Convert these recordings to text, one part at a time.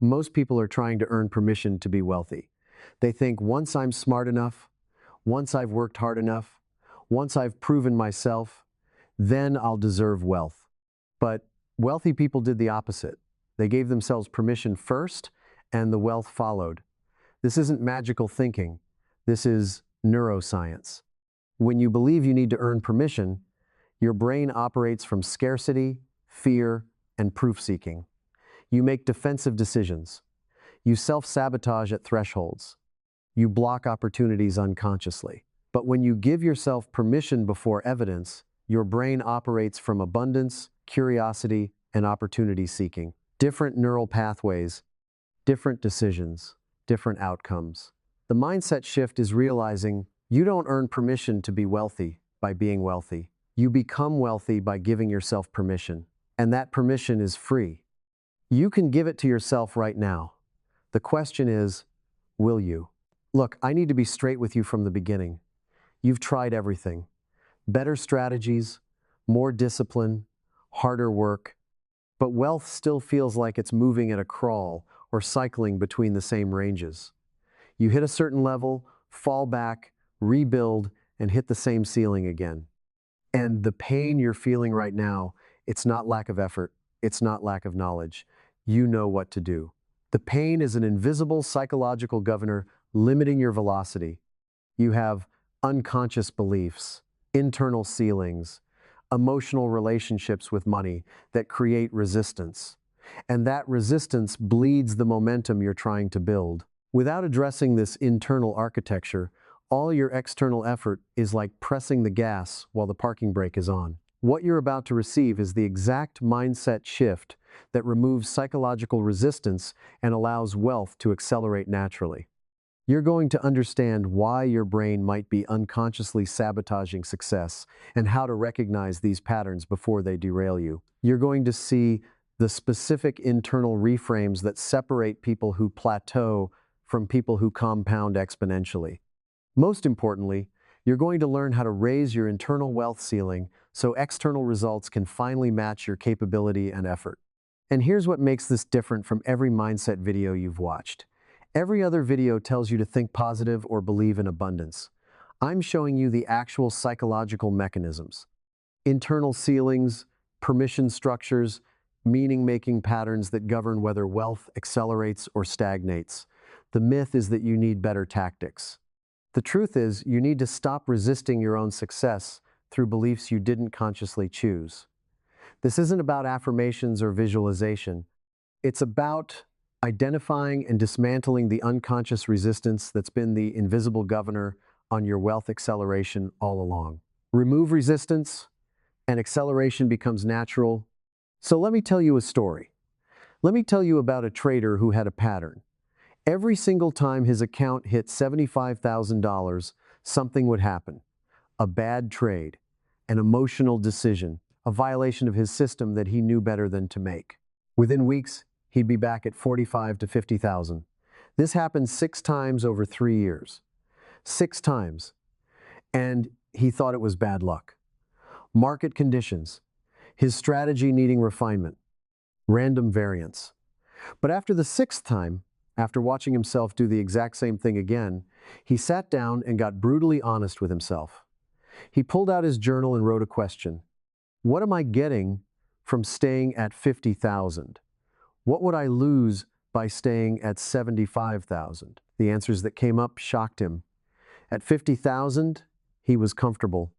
Most people are trying to earn permission to be wealthy. They think once I'm smart enough, once I've worked hard enough, once I've proven myself, then I'll deserve wealth. But wealthy people did the opposite. They gave themselves permission first, and the wealth followed. This isn't magical thinking. This is neuroscience. When you believe you need to earn permission, your brain operates from scarcity, fear, and proof-seeking. You make defensive decisions. You self-sabotage at thresholds. You block opportunities unconsciously. But when you give yourself permission before evidence, your brain operates from abundance, curiosity, and opportunity seeking. Different neural pathways, different decisions, different outcomes. The mindset shift is realizing you don't earn permission to be wealthy by being wealthy. You become wealthy by giving yourself permission. And that permission is free. You can give it to yourself right now. The question is, will you? Look, I need to be straight with you from the beginning. You've tried everything. Better strategies, more discipline, harder work. But wealth still feels like it's moving at a crawl or cycling between the same ranges. You hit a certain level, fall back, rebuild, and hit the same ceiling again. And the pain you're feeling right now, it's not lack of effort, it's not lack of knowledge. You know what to do. The pain is an invisible psychological governor limiting your velocity. You have unconscious beliefs, internal ceilings, emotional relationships with money that create resistance. And that resistance bleeds the momentum you're trying to build. Without addressing this internal architecture, all your external effort is like pressing the gas while the parking brake is on. What you're about to receive is the exact mindset shift that removes psychological resistance and allows wealth to accelerate naturally. You're going to understand why your brain might be unconsciously sabotaging success and how to recognize these patterns before they derail you. You're going to see the specific internal reframes that separate people who plateau from people who compound exponentially. Most importantly, you're going to learn how to raise your internal wealth ceiling so external results can finally match your capability and effort. And here's what makes this different from every mindset video you've watched. Every other video tells you to think positive or believe in abundance. I'm showing you the actual psychological mechanisms. Internal ceilings, permission structures, meaning-making patterns that govern whether wealth accelerates or stagnates. The myth is that you need better tactics. The truth is, you need to stop resisting your own success through beliefs you didn't consciously choose. This isn't about affirmations or visualization. It's about identifying and dismantling the unconscious resistance that's been the invisible governor on your wealth acceleration all along. Remove resistance, and acceleration becomes natural. So let me tell you a story. Let me tell you about a trader who had a pattern. Every single time his account hit $75,000, something would happen. A bad trade, an emotional decision, a violation of his system that he knew better than to make. Within weeks, he'd be back at 45 to 50,000. This happened 6 times over 3 years. 6 times. And he thought it was bad luck. Market conditions. His strategy needing refinement. Random variance. But after the 6th time, after watching himself do the exact same thing again, he sat down and got brutally honest with himself. He pulled out his journal and wrote a question. What am I getting from staying at 50,000? What would I lose by staying at 75,000? The answers that came up shocked him. At 50,000, he was comfortable.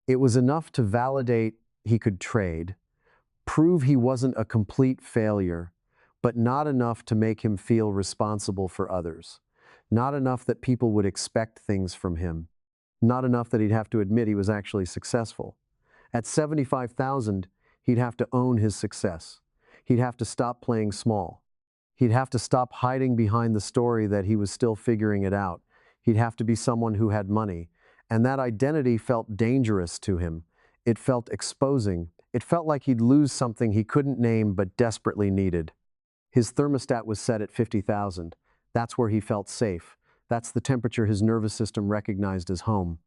It was enough to validate he could trade, prove he wasn't a complete failure, but not enough to make him feel responsible for others. Not enough that people would expect things from him. Not enough that he'd have to admit he was actually successful. At 75,000, he'd have to own his success. He'd have to stop playing small. He'd have to stop hiding behind the story that he was still figuring it out. He'd have to be someone who had money. And that identity felt dangerous to him. It felt exposing. It felt like he'd lose something he couldn't name but desperately needed. His thermostat was set at 50,000. That's where he felt safe. That's the temperature his nervous system recognized as home.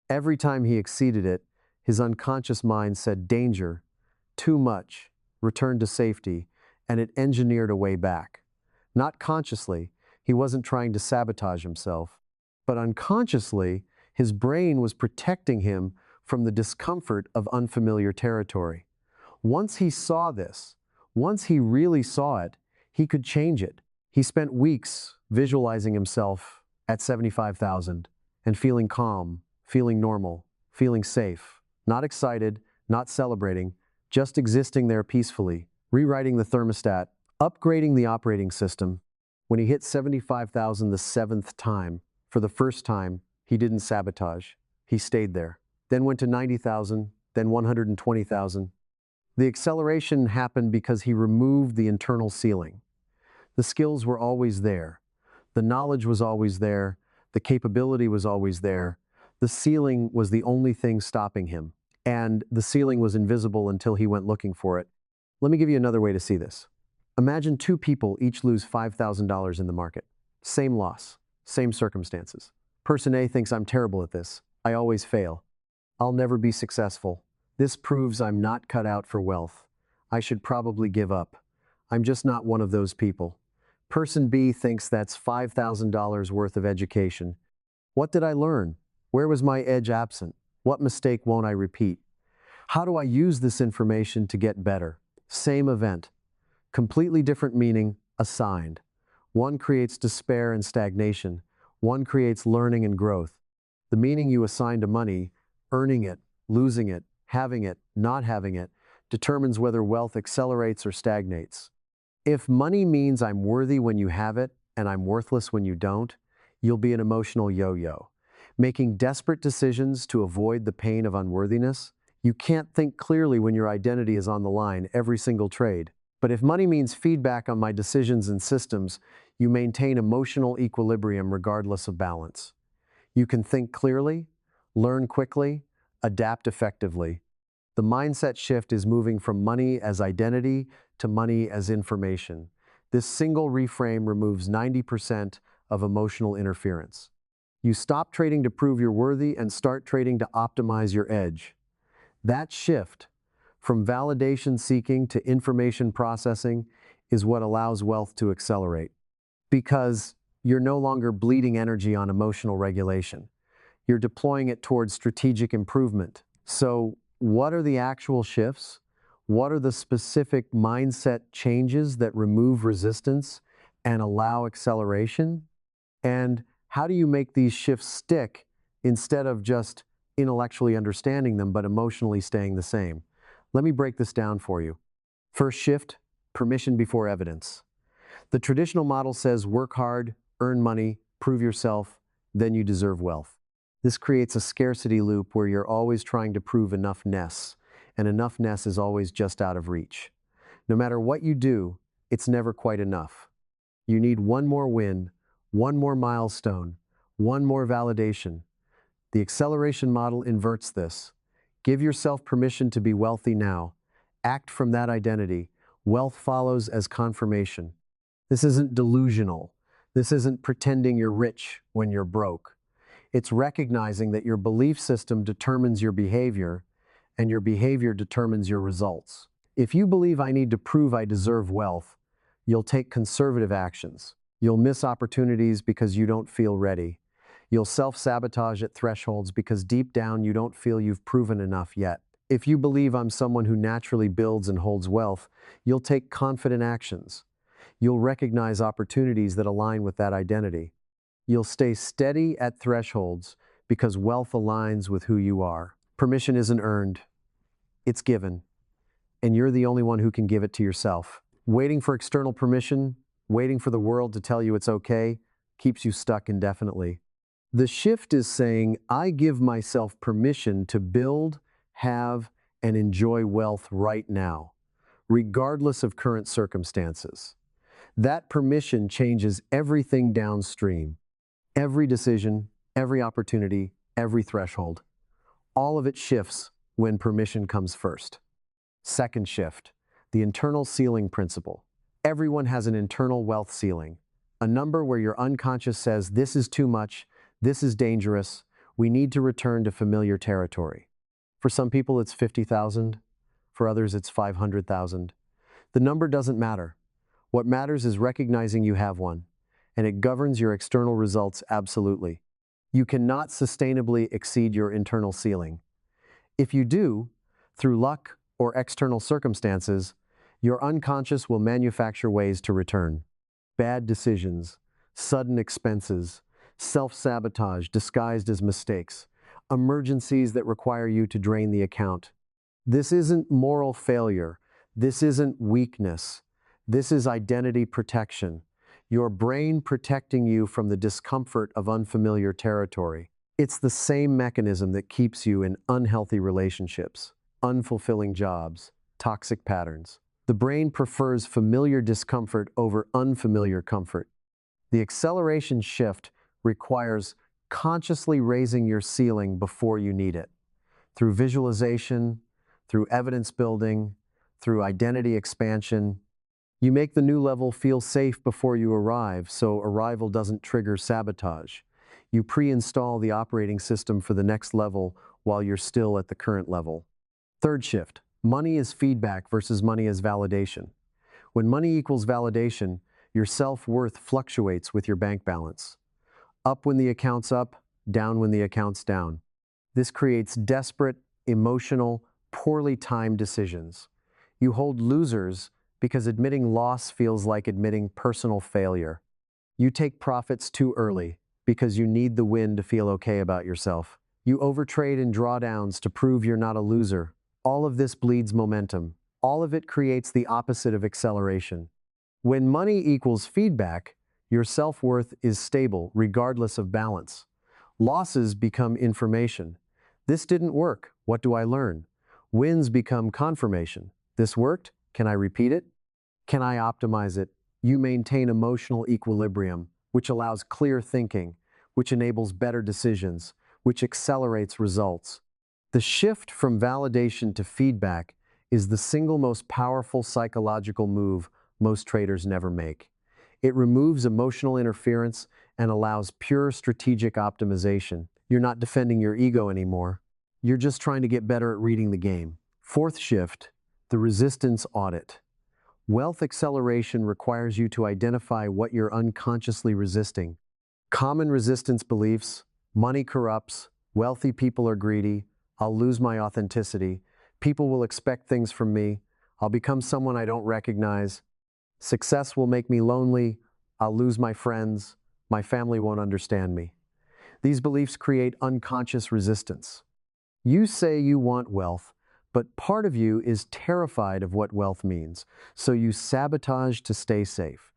Every time he exceeded it, his unconscious mind said danger, too much, return to safety, and it engineered a way back. Not consciously, he wasn't trying to sabotage himself, but unconsciously, his brain was protecting him from the discomfort of unfamiliar territory. Once he saw this, once he really saw it, he could change it. He spent weeks visualizing himself at 75,000 and feeling calm, feeling normal, feeling safe, not excited, not celebrating, just existing there peacefully, rewriting the thermostat, upgrading the operating system. When he hit 75,000 the seventh time, for the first time, he didn't sabotage. He stayed there. Then went to 90,000, then 120,000. The acceleration happened because he removed the internal ceiling. The skills were always there. The knowledge was always there. The capability was always there. The ceiling was the only thing stopping him. And the ceiling was invisible until he went looking for it. Let me give you another way to see this. Imagine two people each lose $5,000 in the market. Same loss, same circumstances. Person A thinks I'm terrible at this. I always fail. I'll never be successful. This proves I'm not cut out for wealth. I should probably give up. I'm just not one of those people. Person B thinks that's $5,000 worth of education. What did I learn? Where was my edge absent? What mistake won't I repeat? How do I use this information to get better? Same event. Completely different meaning assigned. One creates despair and stagnation. One creates learning and growth. The meaning you assign to money, earning it, losing it, having it, not having it, determines whether wealth accelerates or stagnates. If money means I'm worthy when you have it and I'm worthless when you don't, you'll be an emotional yo-yo. Making desperate decisions to avoid the pain of unworthiness, you can't think clearly when your identity is on the line every single trade. But if money means feedback on my decisions and systems, you maintain emotional equilibrium regardless of balance. You can think clearly, learn quickly, adapt effectively. The mindset shift is moving from money as identity to money as information. This single reframe removes 90% of emotional interference. You stop trading to prove you're worthy and start trading to optimize your edge. That shift, from validation seeking to information processing, is what allows wealth to accelerate. Because you're no longer bleeding energy on emotional regulation. You're deploying it towards strategic improvement. So, what are the actual shifts? What are the specific mindset changes that remove resistance and allow acceleration? And how do you make these shifts stick instead of just intellectually understanding them but emotionally staying the same? Let me break this down for you. First shift, permission before evidence. The traditional model says work hard, earn money, prove yourself, then you deserve wealth. This creates a scarcity loop where you're always trying to prove enoughness, and enoughness is always just out of reach. No matter what you do, it's never quite enough. You need one more win, one more milestone, one more validation. The acceleration model inverts this. Give yourself permission to be wealthy now. Act from that identity. Wealth follows as confirmation. This isn't delusional. This isn't pretending you're rich when you're broke. It's recognizing that your belief system determines your behavior, and your behavior determines your results. If you believe I need to prove I deserve wealth, you'll take conservative actions. You'll miss opportunities because you don't feel ready. You'll self-sabotage at thresholds because deep down you don't feel you've proven enough yet. If you believe I'm someone who naturally builds and holds wealth, you'll take confident actions. You'll recognize opportunities that align with that identity. You'll stay steady at thresholds because wealth aligns with who you are. Permission isn't earned, it's given. And you're the only one who can give it to yourself. Waiting for external permission, waiting for the world to tell you it's okay, keeps you stuck indefinitely. The shift is saying, I give myself permission to build, have, and enjoy wealth right now, regardless of current circumstances. That permission changes everything downstream. Every decision, every opportunity, every threshold. All of it shifts when permission comes first. Second shift, the internal ceiling principle. Everyone has an internal wealth ceiling, a number where your unconscious says, this is too much, this is dangerous, we need to return to familiar territory. For some people, it's 50,000. For others, it's 500,000. The number doesn't matter. What matters is recognizing you have one, and it governs your external results absolutely. You cannot sustainably exceed your internal ceiling. If you do, through luck or external circumstances, your unconscious will manufacture ways to return. Bad decisions, sudden expenses, self-sabotage disguised as mistakes, emergencies that require you to drain the account. This isn't moral failure. This isn't weakness. This is identity protection. Your brain protecting you from the discomfort of unfamiliar territory. It's the same mechanism that keeps you in unhealthy relationships, unfulfilling jobs, toxic patterns. The brain prefers familiar discomfort over unfamiliar comfort. The acceleration shift requires consciously raising your ceiling before you need it. Through visualization, through evidence building, through identity expansion, you make the new level feel safe before you arrive, so arrival doesn't trigger sabotage. You pre-install the operating system for the next level while you're still at the current level. Third shift, money is feedback versus money is validation. When money equals validation, your self-worth fluctuates with your bank balance. Up when the account's up, down when the account's down. This creates desperate, emotional, poorly timed decisions. You hold losers because admitting loss feels like admitting personal failure. You take profits too early because you need the win to feel okay about yourself. You overtrade in drawdowns to prove you're not a loser. All of this bleeds momentum. All of it creates the opposite of acceleration. When money equals feedback, your self-worth is stable regardless of balance. Losses become information. This didn't work. What do I learn? Wins become confirmation. This worked. Can I repeat it? Can I optimize it? You maintain emotional equilibrium, which allows clear thinking, which enables better decisions, which accelerates results. The shift from validation to feedback is the single most powerful psychological move most traders never make. It removes emotional interference and allows pure strategic optimization. You're not defending your ego anymore. You're just trying to get better at reading the game. Fourth shift, the resistance audit. Wealth acceleration requires you to identify what you're unconsciously resisting. Common resistance beliefs: money corrupts, wealthy people are greedy, I'll lose my authenticity, people will expect things from me, I'll become someone I don't recognize, success will make me lonely, I'll lose my friends, my family won't understand me. These beliefs create unconscious resistance. You say you want wealth, but part of you is terrified of what wealth means, so you sabotage to stay safe.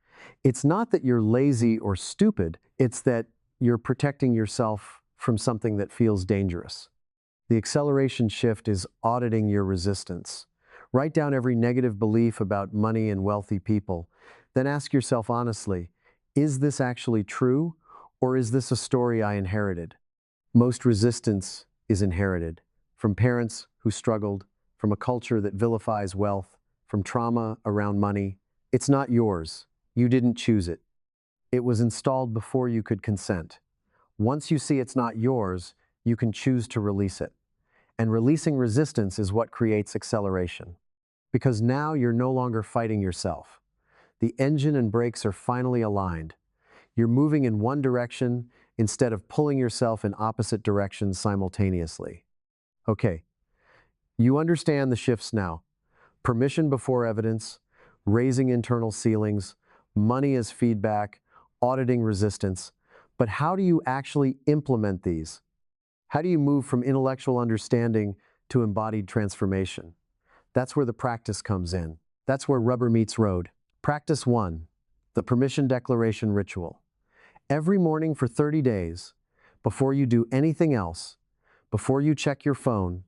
It's not that you're lazy or stupid, it's that you're protecting yourself from something that feels dangerous. The acceleration shift is auditing your resistance. Write down every negative belief about money and wealthy people. Then ask yourself honestly, is this actually true, or is this a story I inherited? Most resistance is inherited. From parents who struggled, from a culture that vilifies wealth, from trauma around money. It's not yours. You didn't choose it. It was installed before you could consent. Once you see it's not yours, you can choose to release it. And releasing resistance is what creates acceleration. Because now you're no longer fighting yourself. The engine and brakes are finally aligned. You're moving in one direction instead of pulling yourself in opposite directions simultaneously. Okay, you understand the shifts now. Permission before evidence, raising internal ceilings, money as feedback, auditing resistance. But how do you actually implement these? How do you move from intellectual understanding to embodied transformation? That's where the practice comes in. That's where rubber meets road. Practice 1, the permission declaration ritual. Every morning for 30 days, before you do anything else, before you check your phone,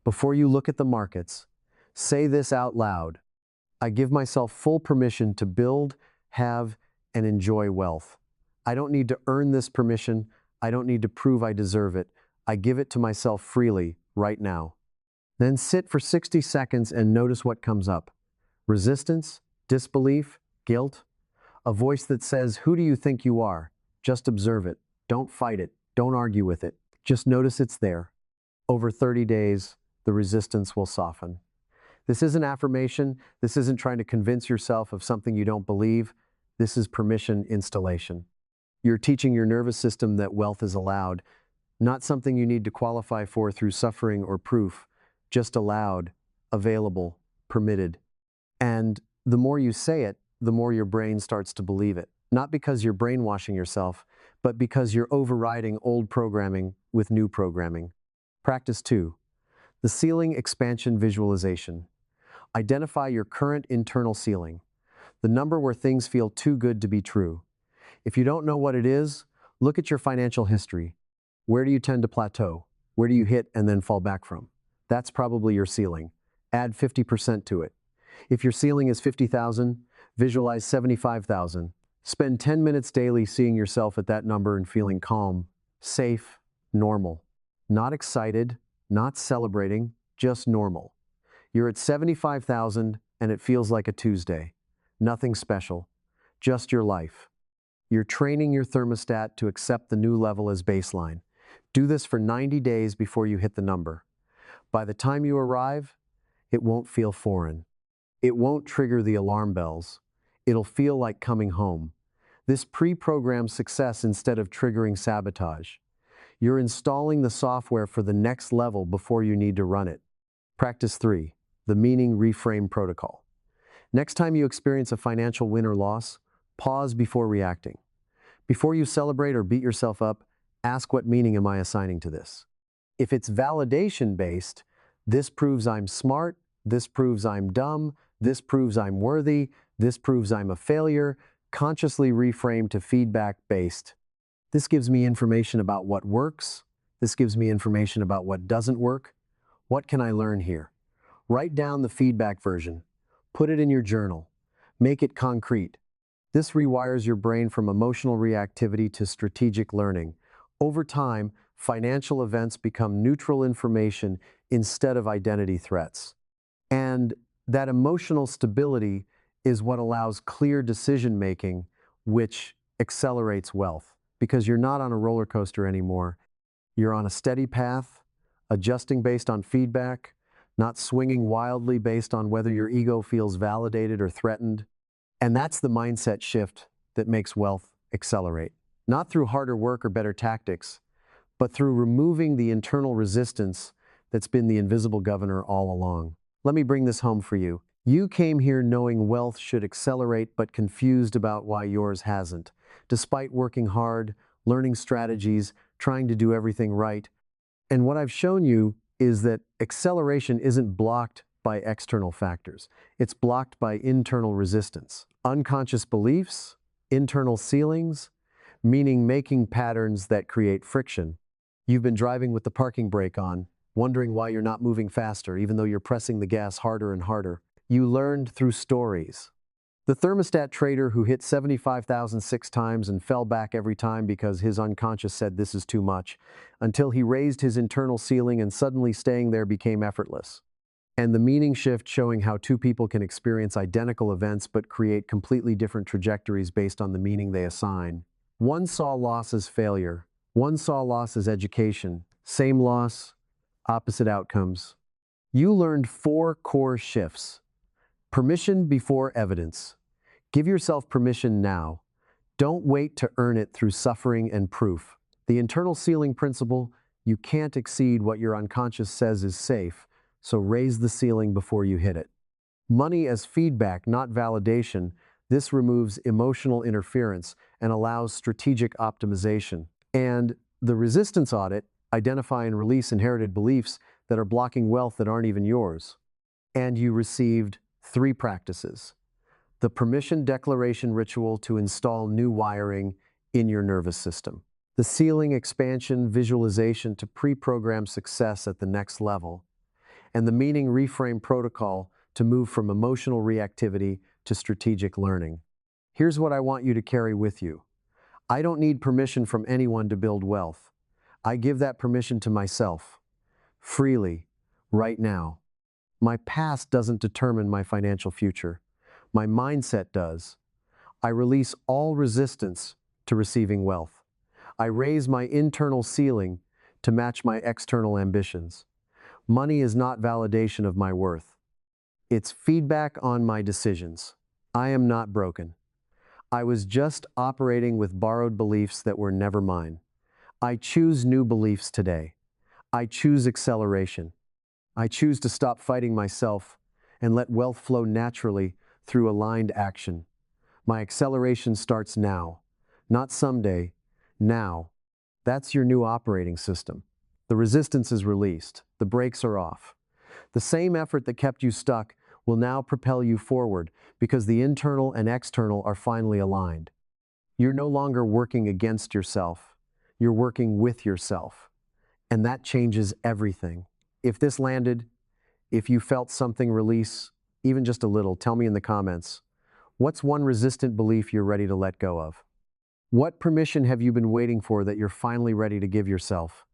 before you look at the markets, say this out loud. I give myself full permission to build, have, and enjoy wealth. I don't need to earn this permission. I don't need to prove I deserve it. I give it to myself freely, right now. Then sit for 60 seconds and notice what comes up. Resistance, disbelief, guilt. A voice that says, who do you think you are? Just observe it. Don't fight it. Don't argue with it. Just notice it's there. Over 30 days, the resistance will soften. This isn't affirmation. This isn't trying to convince yourself of something you don't believe. This is permission installation. You're teaching your nervous system that wealth is allowed, not something you need to qualify for through suffering or proof, just allowed, available, permitted. And the more you say it, the more your brain starts to believe it. Not because you're brainwashing yourself, but because you're overriding old programming with new programming. Practice 2. The ceiling expansion visualization. Identify your current internal ceiling, the number where things feel too good to be true. If you don't know what it is, look at your financial history. Where do you tend to plateau? Where do you hit and then fall back from? That's probably your ceiling. Add 50% to it. If your ceiling is 50,000, visualize 75,000. Spend 10 minutes daily seeing yourself at that number and feeling calm, safe, normal. Not excited, not celebrating, just normal. You're at 75,000 and it feels like a Tuesday. Nothing special, just your life. You're training your thermostat to accept the new level as baseline. Do this for 90 days before you hit the number. By the time you arrive, it won't feel foreign. It won't trigger the alarm bells. It'll feel like coming home. This pre-programmed success instead of triggering sabotage. You're installing the software for the next level before you need to run it. Practice 3. The meaning reframe protocol. Next time you experience a financial win or loss, pause before reacting. Before you celebrate or beat yourself up, ask, what meaning am I assigning to this? If it's validation-based, this proves I'm smart, this proves I'm dumb, this proves I'm worthy, this proves I'm a failure, consciously reframe to feedback-based. This gives me information about what works. This gives me information about what doesn't work. What can I learn here? Write down the feedback version. Put it in your journal. Make it concrete. This rewires your brain from emotional reactivity to strategic learning. Over time, financial events become neutral information instead of identity threats. And that emotional stability is what allows clear decision-making, which accelerates wealth. Because you're not on a roller coaster anymore. You're on a steady path, adjusting based on feedback, not swinging wildly based on whether your ego feels validated or threatened. And that's the mindset shift that makes wealth accelerate. Not through harder work or better tactics, but through removing the internal resistance that's been the invisible governor all along. Let me bring this home for you. You came here knowing wealth should accelerate, but confused about why yours hasn't. Despite working hard, learning strategies, trying to do everything right. And what I've shown you is that acceleration isn't blocked by external factors. It's blocked by internal resistance. Unconscious beliefs, internal ceilings, meaning making patterns that create friction. You've been driving with the parking brake on, wondering why you're not moving faster even though you're pressing the gas harder and harder. You learned through stories. The thermostat trader who hit 75,000 6 times and fell back every time because his unconscious said this is too much, until he raised his internal ceiling and suddenly staying there became effortless. And the meaning shift showing how two people can experience identical events but create completely different trajectories based on the meaning they assign. One saw loss as failure. One saw loss as education. Same loss, opposite outcomes. You learned 4 core shifts. Permission before evidence. Give yourself permission now. Don't wait to earn it through suffering and proof. The internal ceiling principle, you can't exceed what your unconscious says is safe, so raise the ceiling before you hit it. Money as feedback, not validation. This removes emotional interference and allows strategic optimization. And the resistance audit, identify and release inherited beliefs that are blocking wealth that aren't even yours. And you received 3 practices. The permission declaration ritual to install new wiring in your nervous system. The ceiling expansion visualization to pre-program success at the next level. And the meaning reframe protocol to move from emotional reactivity to strategic learning. Here's what I want you to carry with you. I don't need permission from anyone to build wealth. I give that permission to myself, freely, right now. My past doesn't determine my financial future. My mindset does. I release all resistance to receiving wealth. I raise my internal ceiling to match my external ambitions. Money is not validation of my worth. It's feedback on my decisions. I am not broken. I was just operating with borrowed beliefs that were never mine. I choose new beliefs today. I choose acceleration. I choose to stop fighting myself and let wealth flow naturally through aligned action. My acceleration starts now, not someday, now. That's your new operating system. The resistance is released. The brakes are off. The same effort that kept you stuck will now propel you forward because the internal and external are finally aligned. You're no longer working against yourself. You're working with yourself. And that changes everything. If this landed, if you felt something release, even just a little, tell me in the comments. What's one resistant belief you're ready to let go of? What permission have you been waiting for that you're finally ready to give yourself?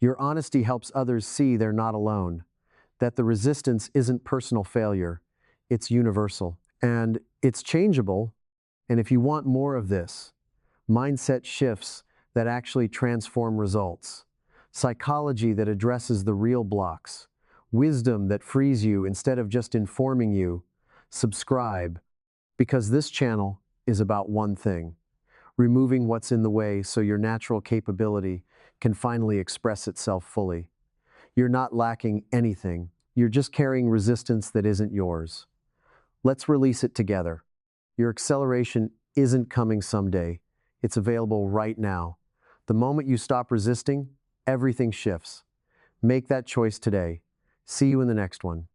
Your honesty helps others see they're not alone, that the resistance isn't personal failure, it's universal. And it's changeable, and if you want more of this, mindset shifts that actually transform results, psychology that addresses the real blocks, wisdom that frees you instead of just informing you, subscribe, because this channel is about one thing: removing what's in the way so your natural capability can finally express itself fully. You're not lacking anything. You're just carrying resistance that isn't yours. Let's release it together. Your acceleration isn't coming someday. It's available right now. The moment you stop resisting, everything shifts. Make that choice today. See you in the next one.